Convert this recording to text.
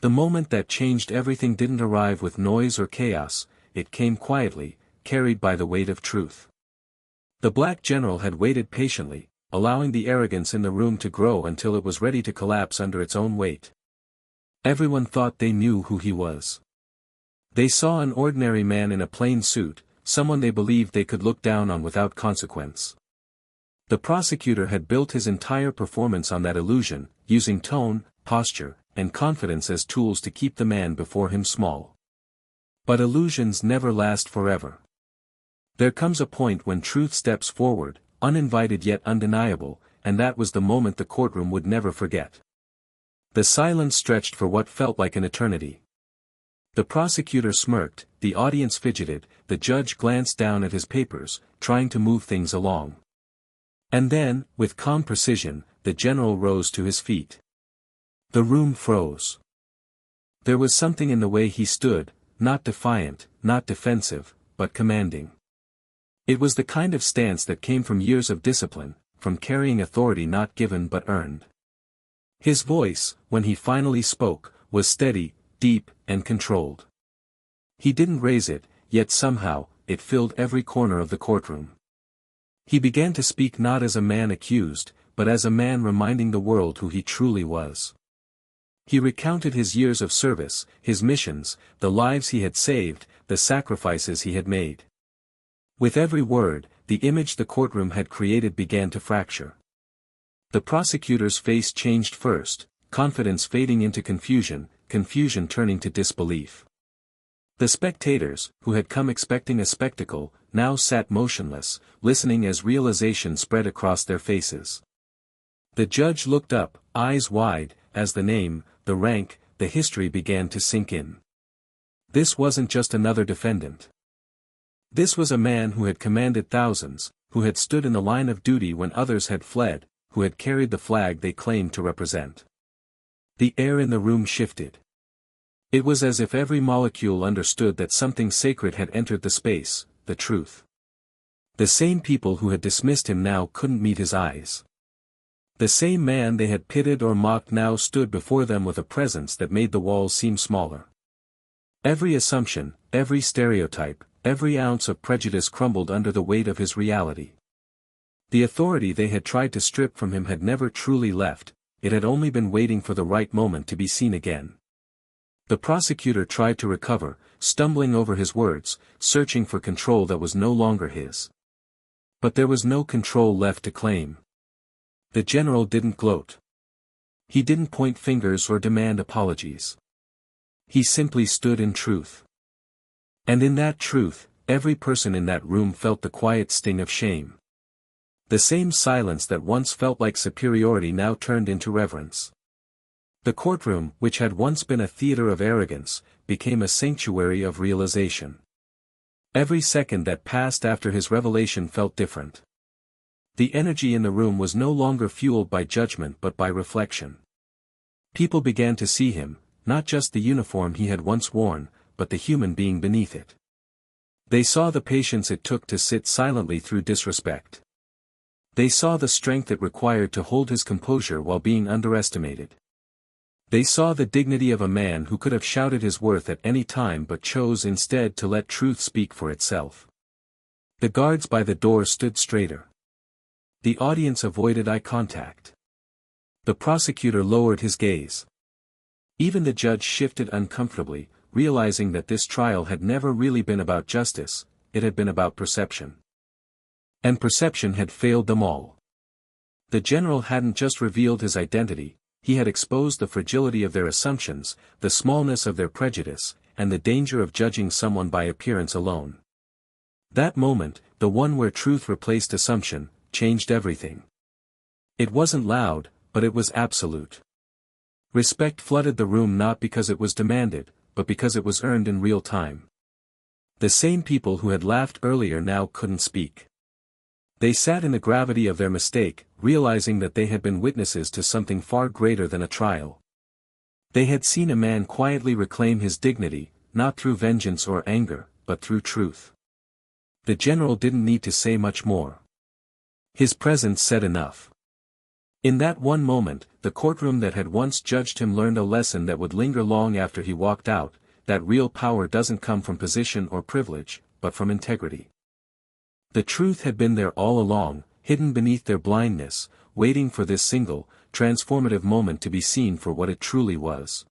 The moment that changed everything didn't arrive with noise or chaos, it came quietly, carried by the weight of truth. The black general had waited patiently, allowing the arrogance in the room to grow until it was ready to collapse under its own weight. Everyone thought they knew who he was. They saw an ordinary man in a plain suit, someone they believed they could look down on without consequence. The prosecutor had built his entire performance on that illusion, using tone, posture, and confidence as tools to keep the man before him small. But illusions never last forever. There comes a point when truth steps forward, uninvited yet undeniable, and that was the moment the courtroom would never forget. The silence stretched for what felt like an eternity. The prosecutor smirked, the audience fidgeted, the judge glanced down at his papers, trying to move things along. And then, with calm precision, the general rose to his feet. The room froze. There was something in the way he stood, not defiant, not defensive, but commanding. It was the kind of stance that came from years of discipline, from carrying authority not given but earned. His voice, when he finally spoke, was steady, deep, and controlled. He didn't raise it, yet somehow, it filled every corner of the courtroom. He began to speak not as a man accused, but as a man reminding the world who he truly was. He recounted his years of service, his missions, the lives he had saved, the sacrifices he had made. With every word, the image the courtroom had created began to fracture. The prosecutor's face changed first, confidence fading into confusion, confusion turning to disbelief. The spectators, who had come expecting a spectacle, now sat motionless, listening as realization spread across their faces. The judge looked up, eyes wide, as the name, the rank, the history began to sink in. This wasn't just another defendant. This was a man who had commanded thousands, who had stood in the line of duty when others had fled, who had carried the flag they claimed to represent. The air in the room shifted. It was as if every molecule understood that something sacred had entered the space, the truth. The same people who had dismissed him now couldn't meet his eyes. The same man they had pitied or mocked now stood before them with a presence that made the walls seem smaller. Every assumption, every stereotype, every ounce of prejudice crumbled under the weight of his reality. The authority they had tried to strip from him had never truly left, it had only been waiting for the right moment to be seen again. The prosecutor tried to recover, stumbling over his words, searching for control that was no longer his. But there was no control left to claim. The general didn't gloat. He didn't point fingers or demand apologies. He simply stood in truth. And in that truth, every person in that room felt the quiet sting of shame. The same silence that once felt like superiority now turned into reverence. The courtroom, which had once been a theater of arrogance, became a sanctuary of realization. Every second that passed after his revelation felt different. The energy in the room was no longer fueled by judgment but by reflection. People began to see him, not just the uniform he had once worn, but the human being beneath it. They saw the patience it took to sit silently through disrespect. They saw the strength it required to hold his composure while being underestimated. They saw the dignity of a man who could have shouted his worth at any time but chose instead to let truth speak for itself. The guards by the door stood straighter. The audience avoided eye contact. The prosecutor lowered his gaze. Even the judge shifted uncomfortably, realizing that this trial had never really been about justice, it had been about perception. And perception had failed them all. The general hadn't just revealed his identity, he had exposed the fragility of their assumptions, the smallness of their prejudice, and the danger of judging someone by appearance alone. That moment, the one where truth replaced assumption, changed everything. It wasn't loud, but it was absolute. Respect flooded the room not because it was demanded, but because it was earned in real time. The same people who had laughed earlier now couldn't speak. They sat in the gravity of their mistake, realizing that they had been witnesses to something far greater than a trial. They had seen a man quietly reclaim his dignity, not through vengeance or anger, but through truth. The general didn't need to say much more. His presence said enough. In that one moment, the courtroom that had once judged him learned a lesson that would linger long after he walked out, that real power doesn't come from position or privilege, but from integrity. The truth had been there all along, hidden beneath their blindness, waiting for this single, transformative moment to be seen for what it truly was.